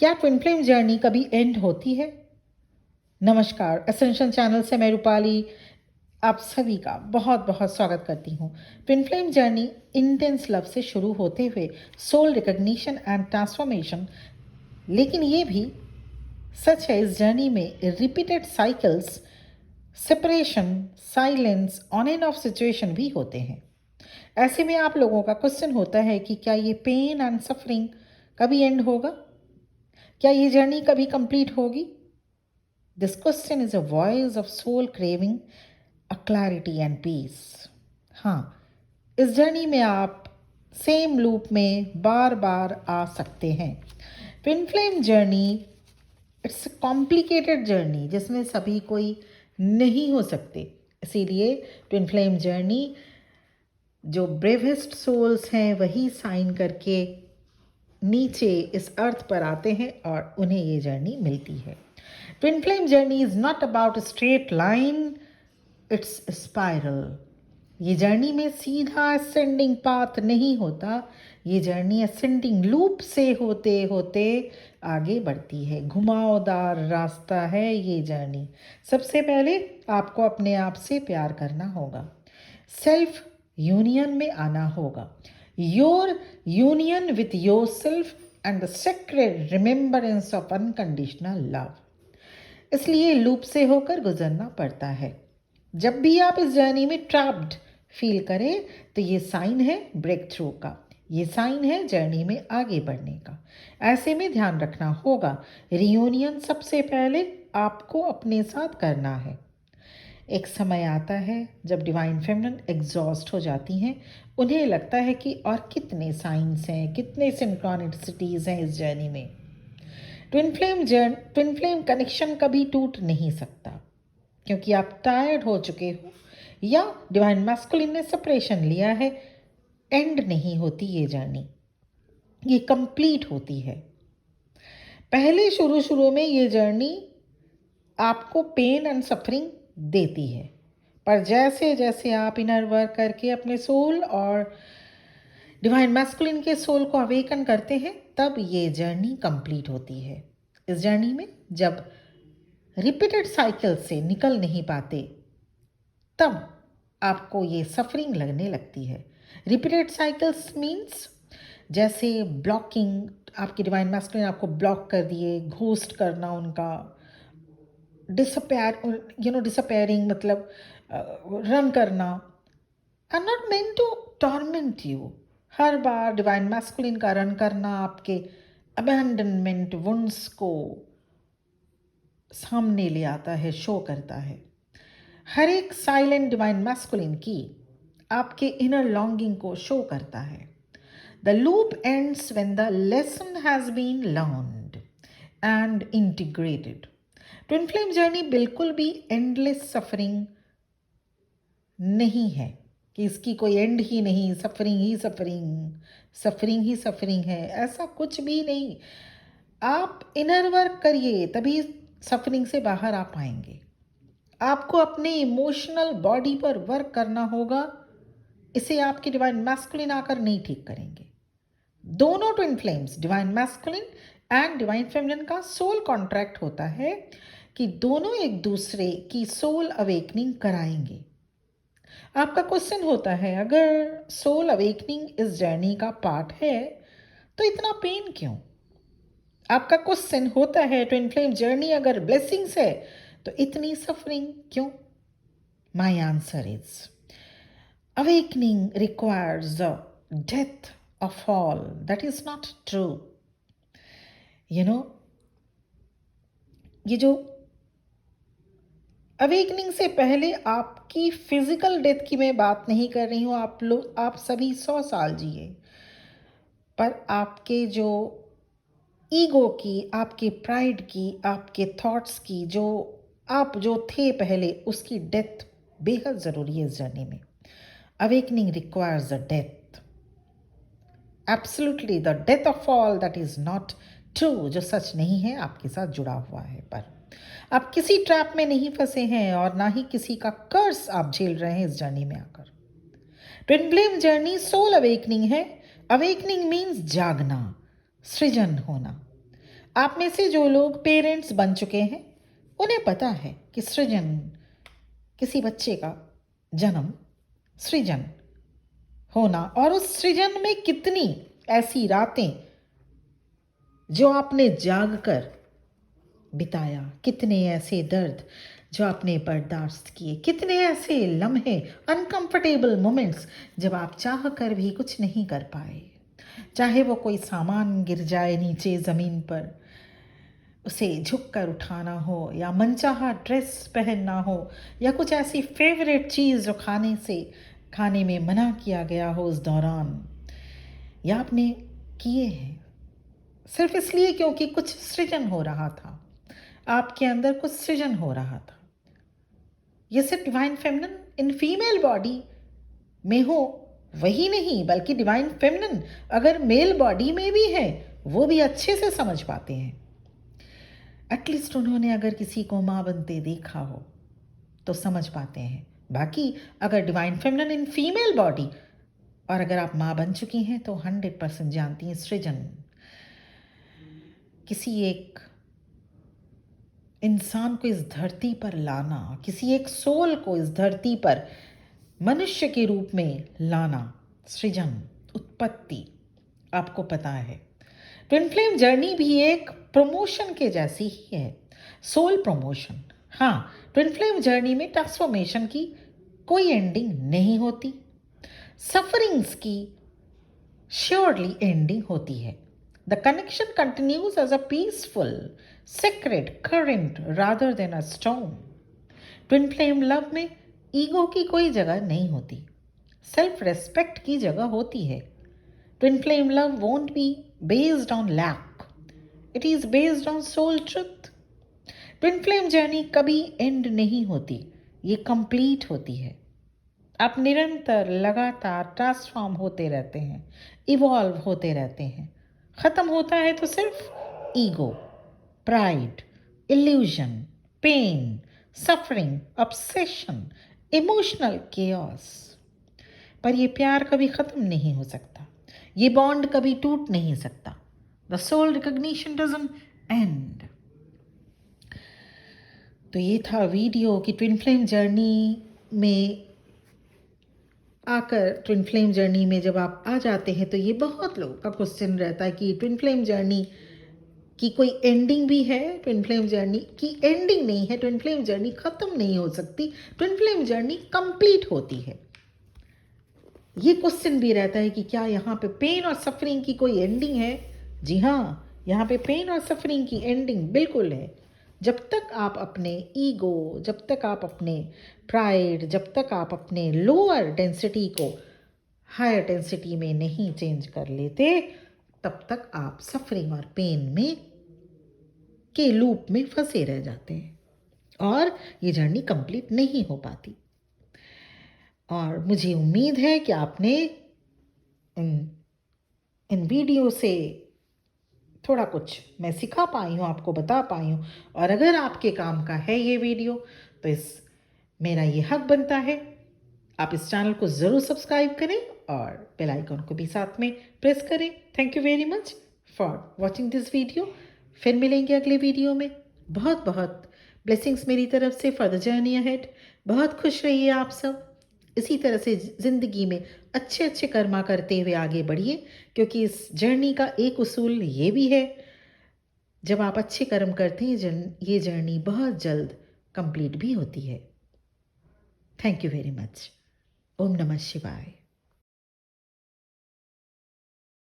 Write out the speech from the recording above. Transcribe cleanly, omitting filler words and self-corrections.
क्या twin flame journey कभी and होती है? नमस्कार, एसेंशियल चैनल से मैं रूपाली आप सभी का बहुत बहुत स्वागत करती हूँ। Twin flame journey intense love से शुरू होते हुए सोल रिकग्निशन एंड ट्रांसफॉर्मेशन, लेकिन ये भी सच है इस जर्नी में repeated cycles, separation, silence, on end of situation भी होते हैं। ऐसे में आप लोगों का क्वेश्चन होता है कि क्या ये पेन एंड सफरिंग कभी एंड होगा? क्या ये जर्नी कभी कंप्लीट होगी? This question is a voice of soul craving a clarity and peace. हाँ, इस जर्नी में आप सेम लूप में बार बार आ सकते हैं। Twin flame journey it's complicated journey जिसमें सभी कोई नहीं हो सकते। इसीलिए ट्विन फ्लेम जर्नी जो ब्रेवेस्ट सोल्स हैं वही साइन करके नीचे इस अर्थ पर आते हैं और उन्हें ये जर्नी मिलती है। Twin flame journey is not about straight line, it's spiral. ये जर्नी में सीधा असेंडिंग पाथ नहीं होता, ये जर्नी असेंडिंग लूप से होते होते आगे बढ़ती है। घुमावदार रास्ता है ये जर्नी। सबसे पहले आपको अपने आप से प्यार करना होगा, सेल्फ यूनियन में आना होगा, your union with your self and the sacred remembrance of unconditional love. इसलिए लूप से होकर गुजरना पड़ता है। जब भी आप इस जर्नी में ट्रैप्ड फील करें तो ये साइन है ब्रेक थ्रू का, ये साइन है जर्नी में आगे बढ़ने का। ऐसे में ध्यान रखना होगा, रियूनियन सबसे पहले आपको अपने साथ करना है। एक समय आता है जब डिवाइन फेमिनिन एग्जॉस्ट हो जाती हैं, उन्हें लगता है कि और कितने साइंस हैं, कितने सिंक्रोनिसिटीज़ हैं इस जर्नी में। ट्विन फ्लेम कनेक्शन कभी टूट नहीं सकता क्योंकि आप टायर्ड हो चुके हो या डिवाइन मैस्कुलिन ने सेपरेशन लिया है। एंड नहीं होती ये जर्नी, ये कंप्लीट होती है। पहले शुरू शुरू में ये जर्नी आपको पेन एंड सफरिंग देती है, पर जैसे जैसे आप इनर वर्क करके अपने सोल और डिवाइन मैस्कुलिन के सोल को अवेकन करते हैं तब ये जर्नी कंप्लीट होती है। इस जर्नी में जब रिपीटेड साइकिल से निकल नहीं पाते तब आपको ये सफरिंग लगने लगती है। रिपीटेड साइकिल्स मीन्स जैसे ब्लॉकिंग, आपकी डिवाइन मैस्कुलिन आपको ब्लॉक कर दिए, घोस्ट करना उनका, डिसअपेयरिंग मतलब रन करना, are not meant to torment you. हर बार डिवाइन मैस्कुलिन का रन करना आपके अबैंडनमेंट वुंड्स को सामने ले आता है, शो करता है। हर एक साइलेंट डिवाइन मैस्कुलिन की आपके इनर लॉन्गिंग को शो करता है। The loop ends when the lesson has been learned and integrated. Twin flame journey बिल्कुल भी एंडलेस सफरिंग नहीं है कि इसकी कोई एंड ही नहीं, सफरिंग ही सफरिंग, सफरिंग ही सफरिंग है, ऐसा कुछ भी नहीं। आप इनर वर्क करिए तभी सफरिंग से बाहर आ पाएंगे। आपको अपने इमोशनल बॉडी पर वर्क करना होगा, इसे आपके डिवाइन मैस्कुलिन आकर नहीं ठीक करेंगे। दोनों twin flames, divine masculine and divine feminine का सोल कॉन्ट्रैक्ट होता है कि दोनों एक दूसरे की सोल अवेकनिंग कराएंगे। आपका क्वेश्चन होता है, अगर सोल अवेकनिंग इस जर्नी का पार्ट है तो इतना पेन क्यों? आपका क्वेश्चन होता है, ट्विन फ्लेम जर्नी अगर ब्लेसिंग्स है तो इतनी सफरिंग क्यों? My answer is awakening requires the death of all. That is not true. ये जो अवेकनिंग से पहले आपकी फिजिकल डेथ की मैं बात नहीं कर रही हूँ। आप सभी 100 साल जिए, पर आपके जो ईगो की, आपके प्राइड की, आपके थॉट्स की, जो आप जो थे पहले, उसकी डेथ बेहद ज़रूरी है इस जर्नी में। Awakening requires a death, absolutely the death of all. That is not true, जो सच नहीं है आपके साथ जुड़ा हुआ है। पर आप किसी ट्रैप में नहीं फंसे हैं और ना ही किसी का कर्स आप झेल रहे हैं इस जर्नी में आकर। Twin flame journey soul awakening है। अवेकनिंग मीन्स जागना, सृजन होना। आप में से जो लोग पेरेंट्स बन चुके हैं उन्हें पता है कि सृजन, किसी बच्चे का जन्म, सृजन होना, और उस सृजन में कितनी ऐसी रातें जो आपने जाग कर बिताया, कितने ऐसे दर्द जो आपने बर्दाश्त किए, कितने ऐसे लम्हे, अनकंफर्टेबल मोमेंट्स जब आप चाह कर भी कुछ नहीं कर पाए। चाहे वो कोई सामान गिर जाए नीचे ज़मीन पर, उसे झुक कर उठाना हो, या मनचाहा ड्रेस पहनना हो, या कुछ ऐसी फेवरेट चीज़ जो खाने में मना किया गया हो उस दौरान, या आपने किए हैं सिर्फ इसलिए क्योंकि कुछ सृजन हो रहा था, आपके अंदर कुछ सृजन हो रहा था। ये सिर्फ divine feminine in female body में हो वही नहीं, बल्कि डिवाइन फेमिनिन अगर मेल बॉडी में भी है वो भी अच्छे से समझ पाते हैं। एटलीस्ट उन्होंने अगर किसी को माँ बनते देखा हो तो समझ पाते हैं। बाकी अगर divine feminine in female body और अगर आप माँ बन चुकी हैं तो 100% जानती हैं सृजन, किसी एक इंसान को इस धरती पर लाना, किसी एक सोल को इस धरती पर मनुष्य के रूप में लाना, सृजन, उत्पत्ति, आपको पता है। ट्विन फ्लेम जर्नी भी एक प्रमोशन के जैसी ही है, सोल प्रमोशन। हाँ, ट्विन फ्लेम जर्नी में ट्रांसफॉर्मेशन की कोई एंडिंग नहीं होती, सफरिंग्स की श्योरली एंडिंग होती है। The connection continues as a peaceful, sacred current rather than a storm. Twin flame love में ईगो की कोई जगह नहीं होती, सेल्फ रेस्पेक्ट की जगह होती है। Twin flame love won't be based on lack. It is based on soul truth. Twin flame journey कभी एंड नहीं होती, ये कंप्लीट होती है। आप निरंतर लगातार ट्रांसफॉर्म होते रहते हैं, इवॉल्व होते रहते हैं। ख़त्म होता है तो सिर्फ ego, pride, illusion, pain, suffering, obsession, emotional chaos. पर ये प्यार कभी ख़त्म नहीं हो सकता, ये बॉन्ड कभी टूट नहीं सकता। The soul recognition doesn't end. तो ये था वीडियो कि ट्विन फ्लेम जर्नी में आकर, ट्विन फ्लेम जर्नी में जब आप आ जाते हैं तो ये बहुत लोगों का क्वेश्चन रहता है कि ट्विन फ्लेम जर्नी की कोई एंडिंग भी है। ट्विन फ्लेम जर्नी की एंडिंग नहीं है, ट्विन फ्लेम जर्नी ख़त्म नहीं हो सकती, ट्विन फ्लेम जर्नी कंप्लीट होती है। ये क्वेश्चन भी रहता है कि क्या यहाँ पे पेन और सफरिंग की कोई एंडिंग है। जी हाँ, यहाँ पे पेन और सफरिंग की एंडिंग बिल्कुल है। जब तक आप अपने ईगो, जब तक आप अपने प्राइड, जब तक आप अपने लोअर डेंसिटी को हायर डेंसिटी में नहीं चेंज कर लेते, तब तक आप सफरिंग और पेन में के लूप में फंसे रह जाते हैं और ये जर्नी कंप्लीट नहीं हो पाती। और मुझे उम्मीद है कि आपने इन वीडियो से थोड़ा कुछ मैं सिखा पाई हूँ, आपको बता पाई हूँ। और अगर आपके काम का है ये वीडियो तो मेरा ये हक बनता है आप इस चैनल को ज़रूर सब्सक्राइब करें और बेल आइकन को भी साथ में प्रेस करें। Thank you very much for watching this video. फिर मिलेंगे अगले वीडियो में। बहुत बहुत ब्लेसिंग्स मेरी तरफ से फॉर द जर्नी अहेड। बहुत खुश रहिए आप सब। इसी तरह से ज़िंदगी में अच्छे अच्छे कर्मा करते हुए आगे बढ़िए, क्योंकि इस जर्नी का एक उसूल ये भी है, जब आप अच्छे कर्म करते हैं ये जर्नी बहुत जल्द कंप्लीट भी होती है। Thank you very much. ओम नमः शिवाय।